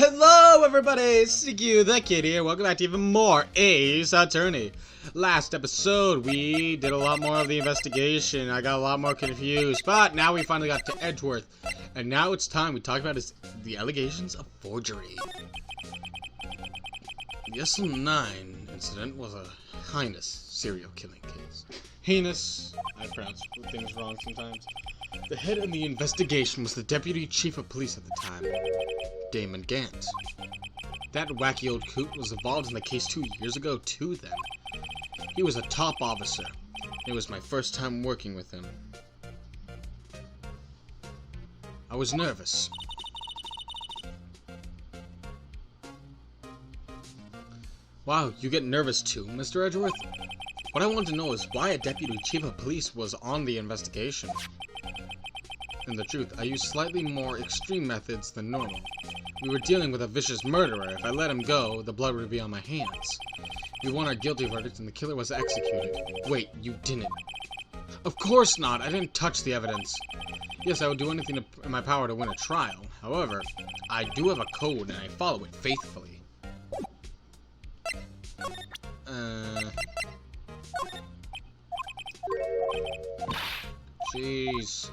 Hello everybody, it's you, the kid here. Welcome back to even more Ace Attorney. Last episode, we did a lot more of the investigation. I got a lot more confused, but now we finally got to Edgeworth. And now it's time we talk about the allegations of forgery. The SM9 incident was a heinous serial killing case. Heinous, I pronounce things wrong sometimes. The head of the investigation was the Deputy Chief of Police at the time, Damon Gant. That wacky old coot was involved in the case 2 years ago too then. He was a top officer. It was my first time working with him. I was nervous. Wow, you get nervous too, Mr. Edgeworth? What I want to know is why a Deputy Chief of Police was on the investigation. And the truth, I used slightly more extreme methods than normal. We were dealing with a vicious murderer. If I let him go, the blood would be on my hands. We won our guilty verdict and the killer was executed. Wait, you didn't? Of course not! I didn't touch the evidence. Yes, I would do anything in my power to win a trial. However, I do have a code and I follow it faithfully. Jeez.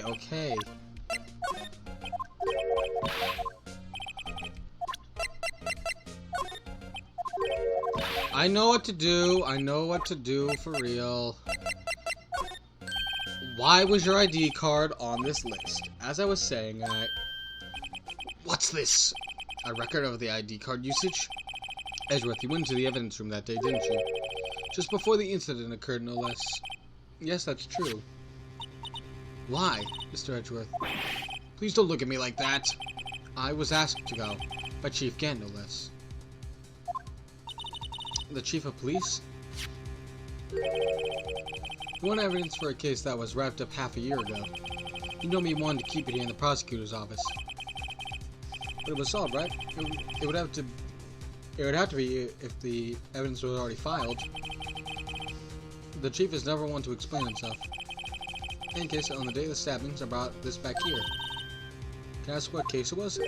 Okay. I know what to do for real. Why was your ID card on this list? As I was saying, What's this? A record of the ID card usage? Edgeworth, you went into the evidence room that day, didn't you? Just before the incident occurred, no less. Yes, that's true. Why, Mr. Edgeworth? Please don't look at me like that. I was asked to go, by Chief Gant, no less. The Chief of Police? You want evidence for a case that was wrapped up half a year ago. You know me wanted to keep it here in the prosecutor's office. But it was solved, right? It would have to be if the evidence was already filed. The chief is never one to explain himself. In case, on the day of the stabbings, I brought this back here. Can I ask what case it was?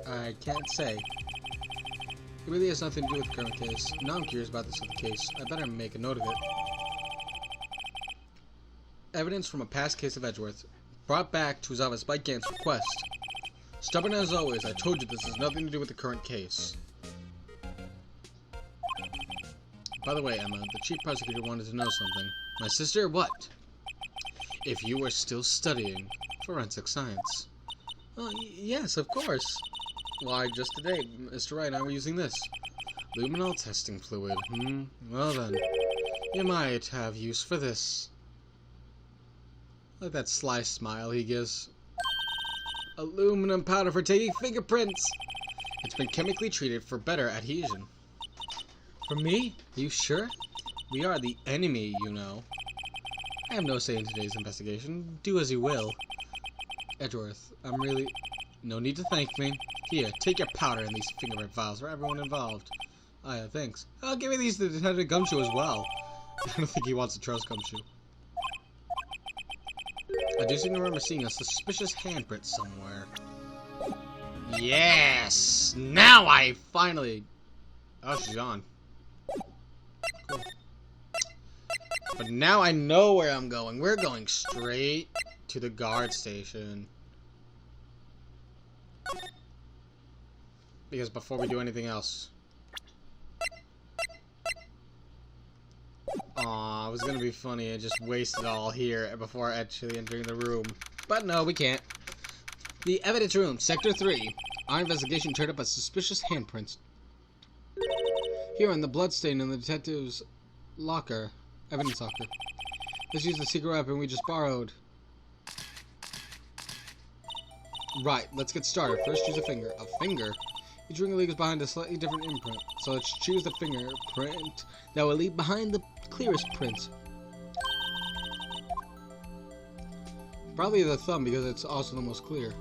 I can't say. It really has nothing to do with the current case. Now I'm curious about this other case. I better make a note of it. Evidence from a past case of Edgeworth, brought back to his office by Gant's request. Stubborn as always, I told you this has nothing to do with the current case. By the way, Emma, the chief prosecutor wanted to know something. My sister, what? If you were still studying forensic science. Yes, of course. Why, just today, Mr. Wright and I were using this. Luminol testing fluid. Well then, you might have use for this. Look at that sly smile he gives. Aluminum powder for taking fingerprints. It's been chemically treated for better adhesion. For me? Are you sure? We are the enemy, you know. I have no say in today's investigation. Do as you will. Edgeworth, I'm really... No need to thank me. Here, take your powder and these fingerprint files for everyone involved. Oh yeah, thanks. I'll give you these to Detective Gumshoe as well. I don't think he wants to trust Gumshoe. I do seem to remember seeing a suspicious handprint somewhere. Yes! Now I finally... Oh, she's gone. Cool. But now I know where I'm going. We're going straight to the guard station. Because before we do anything else... Aw, it was gonna be funny and just waste it all here before actually entering the room. But no, we can't. The evidence room, Sector 3. Our investigation turned up a suspicious handprints. Here on the bloodstain in the detective's locker. Evidence locker. Let's use the secret weapon we just borrowed. Right, let's get started. First, choose a finger. A finger? Each ring leaves behind a slightly different imprint. So let's choose the fingerprint that will leave behind the clearest print. Probably the thumb because it's also the most clear.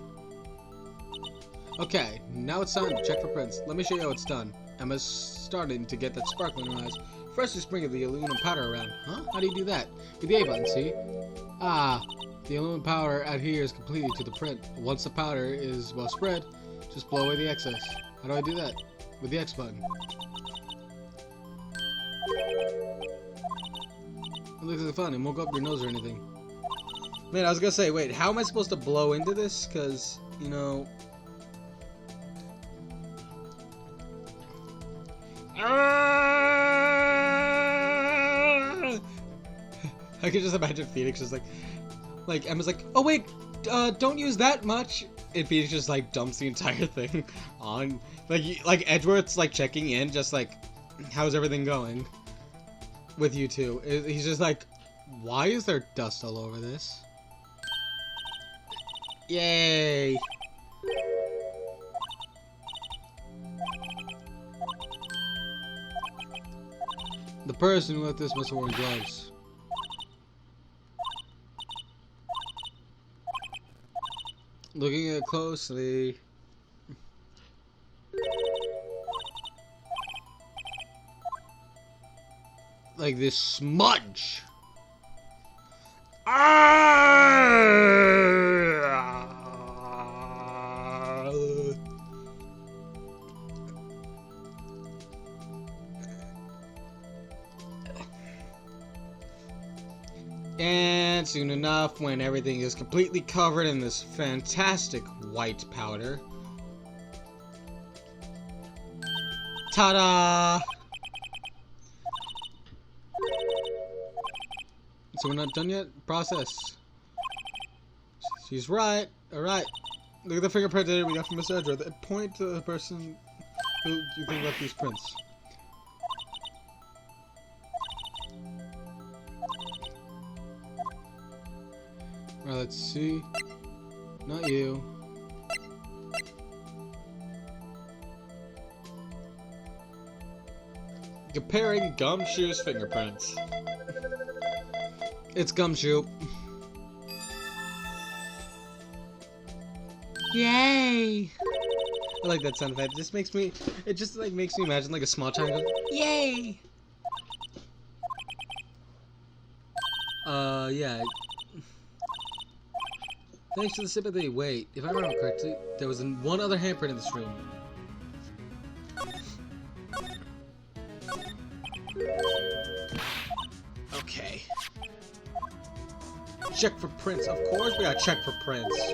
Okay, now it's time to check for prints. Let me show you how it's done. Emma's starting to get that sparkle in her eyes. First, you sprinkle the aluminum powder around. Huh? How do you do that? With the A button, see? Ah, the aluminum powder adheres completely to the print. Once the powder is well spread, just blow away the excess. How do I do that? With the X button. It looks like fun. It won't go up your nose or anything. Man, I was gonna say, wait, how am I supposed to blow into this? Because, you know... I could just imagine Phoenix just like Emma's like, oh wait, don't use that much, and Phoenix just like dumps the entire thing on, like Edward's like checking in, just like, how's everything going with you two? He's just like, why is there dust all over this? Yay! The person who let this must have worn gloves. Looking at it closely. Like this smudge. And soon enough, when everything is completely covered in this fantastic white powder, ta-da! So we're not done yet? Process. She's right. Alright. Look at the fingerprint data we got from Miss Edra. Point to the person who you think left these prints. Alright, let's see. Not you. Comparing Gumshoe's fingerprints. It's Gumshoe. Yay! I like that sound effect. It just makes me. It just like makes me imagine like a small child goes, yay! Yeah. Thanks to the sympathy. Wait, if I remember correctly, there was one other handprint in this room. Okay. Check for prints. Of course we gotta check for prints.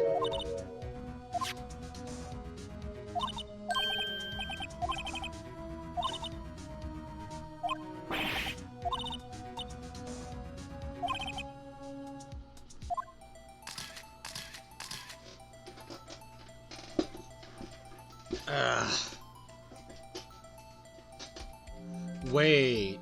Wait.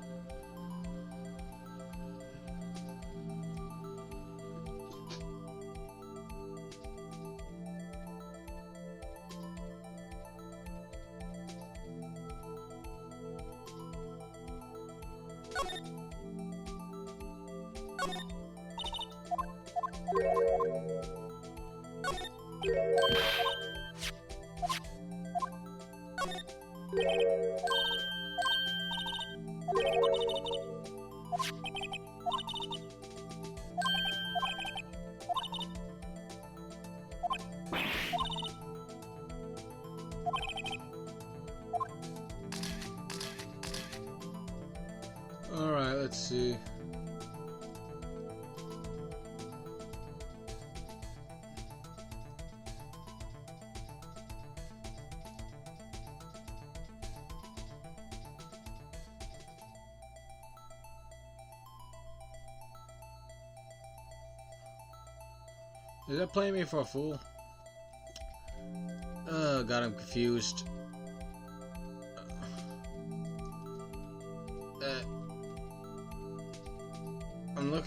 Alright, let's see. Is that playing me for a fool? Oh god, I'm confused.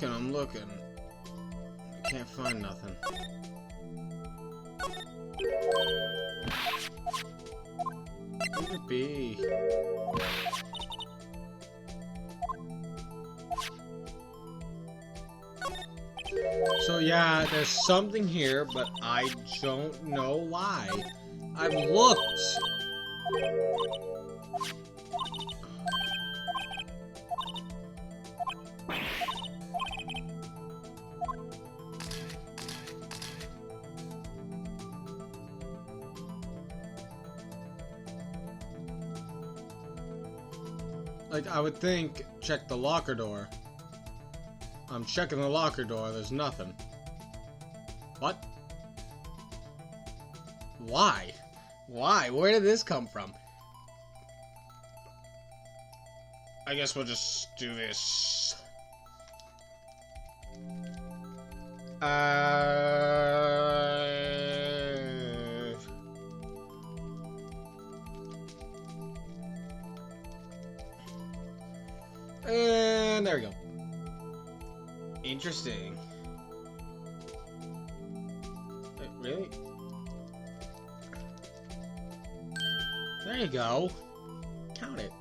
I'm looking. I can't find nothing. What could it be? So yeah, there's something here, but I don't know why. I've looked. Like, I would think, check the locker door. I'm checking the locker door, there's nothing. What? Why? Why? Where did this come from? I guess we'll just do this. And there we go. Interesting. Wait, really? There you go. Count it.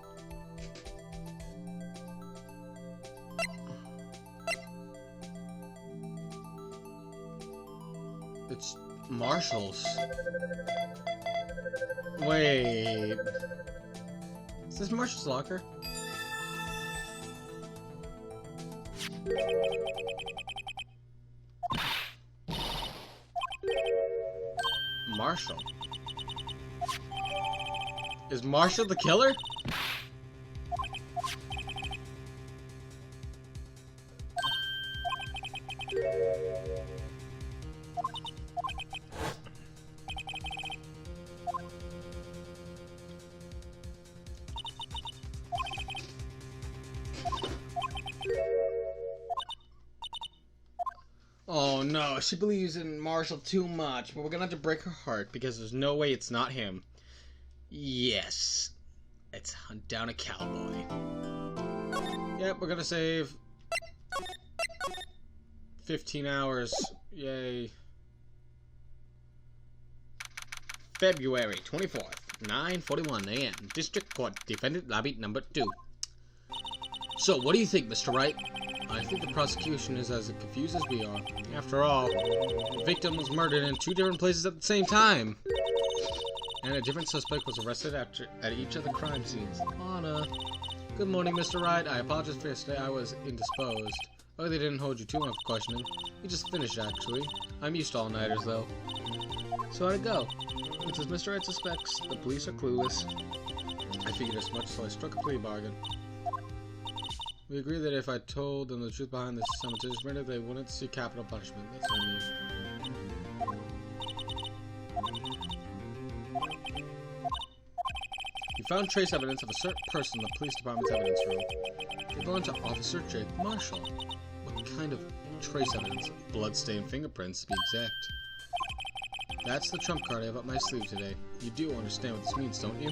It's Marshall's. Wait. Is this Marshall's locker? Marshall. Is Marshall the killer? Oh no, she believes in Marshall too much, but we're gonna have to break her heart because there's no way it's not him. Yes, it's Hunt Down a Cowboy. Yep, we're gonna save 15 hours. Yay. February 24th, 9:41 a.m. District Court, Defendant Lobby number 2. So, what do you think, Mr. Wright? I think the prosecution is as confused as we are. After all, the victim was murdered in 2 different places at the same time. And a different suspect was arrested at each of the crime scenes. Anna. Good morning, Mr. Wright. I apologize for yesterday. I was indisposed. Oh, they didn't hold you too long for questioning. You just finished, actually. I'm used to all-nighters, though. So how'd it go? It's as Mr. Wright suspects. The police are clueless. I figured as much, so I struck a plea bargain. We agreed that if I told them the truth behind this cemetery's murder, they wouldn't see capital punishment. That's what I mean. We found trace evidence of a certain person in the police department's evidence room. They belong to Officer Jake Marshall. What kind of trace evidence? Bloodstained fingerprints, to be exact. That's the trump card I have up my sleeve today. You do understand what this means, don't you?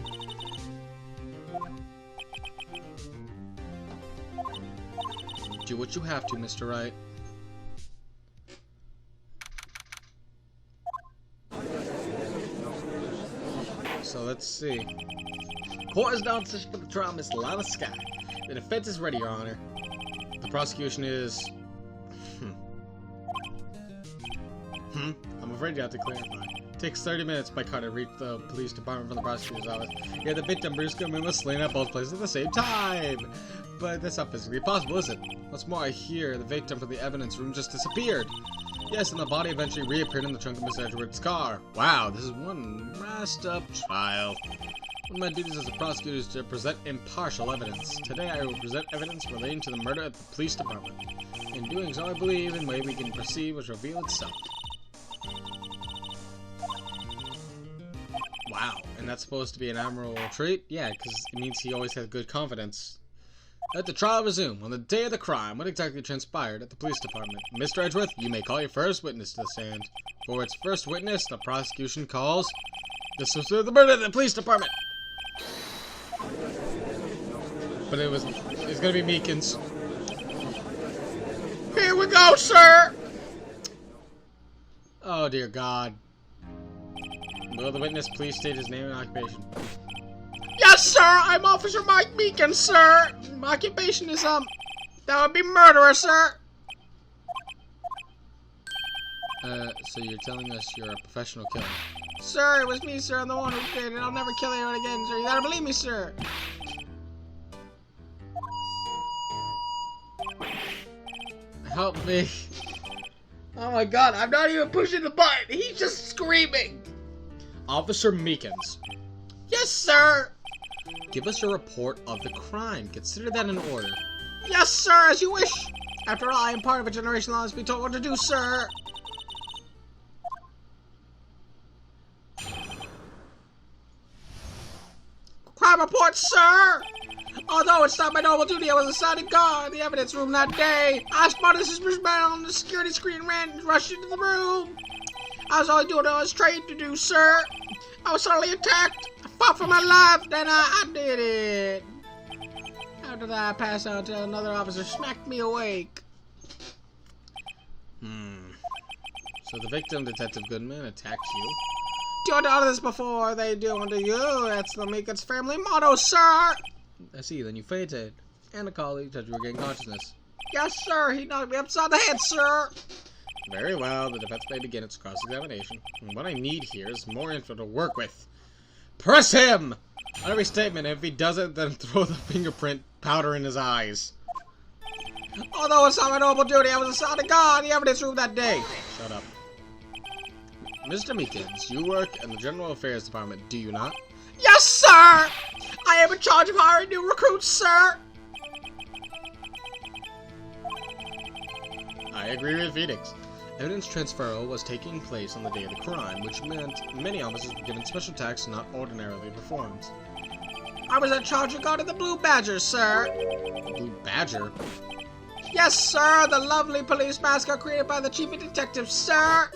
Do what you have to, Mr. Wright. So let's see. Court is now in session for the trial, Miss Lana Sky. The defense is ready, Your Honor. The prosecution is... I'm afraid you have to clarify. It takes 30 minutes by car to reach the police department from the prosecutor's office. Yeah, the victim, Bruce Goodman, was slain at both places at the same time. But that's not physically possible, is it? What's more, I hear the victim from the evidence room just disappeared. Yes, and the body eventually reappeared in the trunk of Miss Edgeworth's car. Wow, this is one messed up trial. One of my duties as a prosecutor is to present impartial evidence. Today I will present evidence relating to the murder at the police department. In doing so, I believe in the way we can proceed will reveal itself. Wow, and that's supposed to be an admirable trait? Yeah, because it means he always has good confidence. Let the trial resume. On the day of the crime, what exactly transpired at the police department? Mr. Edgeworth, you may call your first witness to the stand. For its first witness, the prosecution calls... This was the murder at the police department! But it's gonna be Meekins. Here we go, sir! Oh, dear God. Will the witness please state his name and occupation? Yes, sir! I'm Officer Mike Meekins, sir! My occupation is, that would be murderer, sir! So you're telling us you're a professional killer? Sir, it was me, sir. I'm the one who did it. I'll never kill anyone again, sir. You gotta believe me, sir! Help me. Oh my God, I'm not even pushing the button. He's just screaming. Officer Meekins. Yes, sir. Give us your report of the crime. Consider that an order. Yes, sir, as you wish. After all, I am part of a generation that must be told what to do, sir. Crime report, sir! Although it's not my normal duty, I was assigned to guard the evidence room that day. I spotted a suspicious man on the security screen and ran and rushed into the room. I was only doing what I was trained to do, sir. I was suddenly attacked. I fought for my life, then I did it. After that, I passed out until another officer smacked me awake. So the victim, Detective Goodman, attacks you. Do unto this before they do unto you. That's the Meekly's family motto, sir. I see, then you fainted. And a colleague said you regained consciousness. Yes, sir. He knocked me upside the head, sir. Very well, the defense may begin its cross-examination. And what I need here is more info to work with. Press him! On every statement, if he doesn't, then throw the fingerprint powder in his eyes. Although it's not my noble duty, I was assigned to guard the evidence room that day. Shut up. Mr. Meekins, you work in the General Affairs Department, do you not? Yes, sir! I am in charge of hiring new recruits, sir! I agree with Phoenix. Evidence transferal was taking place on the day of the crime, which meant many officers were given special tasks not ordinarily performed. I was in charge regarding the Blue Badger, sir. The Blue Badger? Yes, sir, the lovely police mascot created by the chief detective, sir.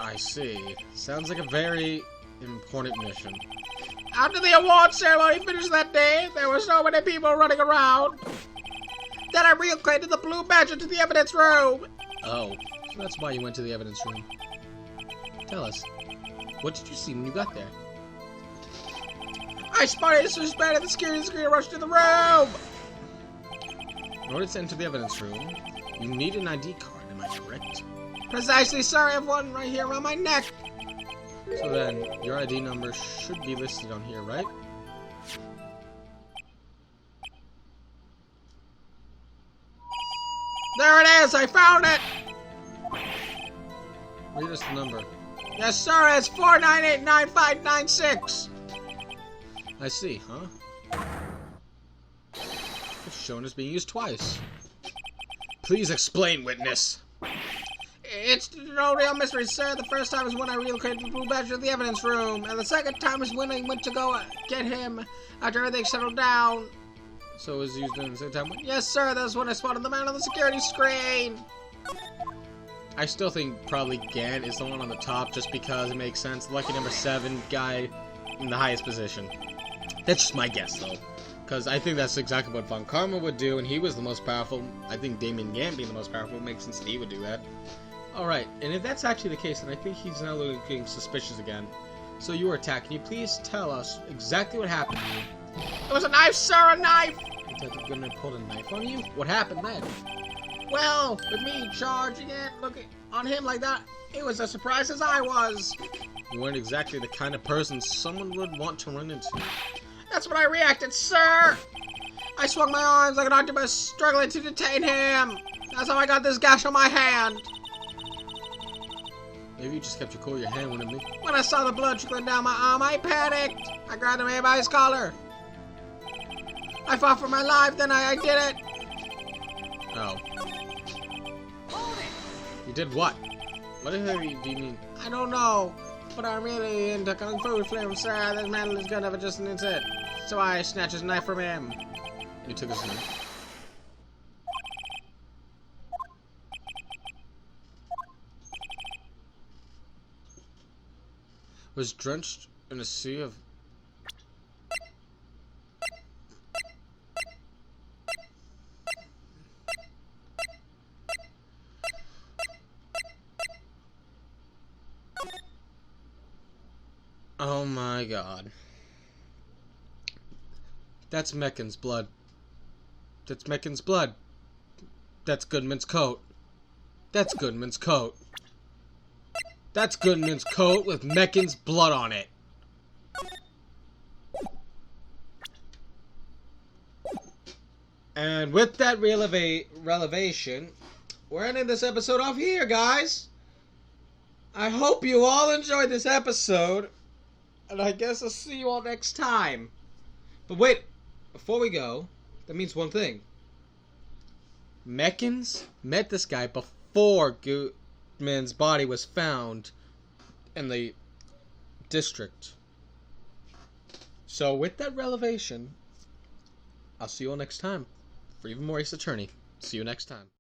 I see. Sounds like a very important mission. After the award ceremony finished that day, there were so many people running around. Then I relocated the Blue Badger to the evidence room. Oh, so that's why you went to the evidence room. Tell us, what did you see when you got there? I spotted a suspicious man at the security screen and rushed to the room. In order to enter the evidence room, you need an ID card, am I correct? Precisely, sir. I have one right here around my neck. So then, your ID number should be listed on here, right? There it is! I found it! Read us the number. Yes, sir. It's 4989596. I see, huh? It's shown as being used twice. Please explain, witness. It's no real mystery, sir. The first time is when I relocated the Blue Badger to the evidence room, and the second time is when I went to go get him after everything settled down. So it was used during the same time? Yes, sir. That's when I spotted the man on the security screen. I still think probably Gant is the one on the top just because it makes sense. Lucky number 7 guy in the highest position. That's just my guess, though. Because I think that's exactly what Von Karma would do, and he was the most powerful. I think Damien Gant being the most powerful makes sense that he would do that. Alright, and if that's actually the case, then I think he's now looking suspicious again. So you were attacked. Can you please tell us exactly what happened to you? It was a knife, sir, a knife! Detective Goodman pulled a knife on you? What happened then? Well, with me charging it, looking on him like that, it was as surprised as I was. You weren't exactly the kind of person someone would want to run into. That's when I reacted, sir! I swung my arms like an octopus, struggling to detain him. That's how I got this gash on my hand. Maybe you just kept your cool, your hand went at me. When I saw the blood trickling down my arm, I panicked. I grabbed him by his collar. I fought for my life, then I did it. Oh. You did what? What the hell do you mean? I don't know, but I'm really into kung fu films, sir. This man is gonna have just an instant. So I snatched his knife from him. You took his knife. Was drenched in a sea of... Oh my god. That's Meccan's blood. That's Meccan's blood. That's Goodman's coat. That's Goodman's coat. That's Goodman's coat with Meccan's blood on it. And with that relevation, we're ending this episode off here, guys. I hope you all enjoyed this episode. And I guess I'll see you all next time. But wait, before we go, that means one thing. Meckins met this guy before Goodman's body was found in the district. So with that relevation, I'll see you all next time for even more Ace Attorney. See you next time.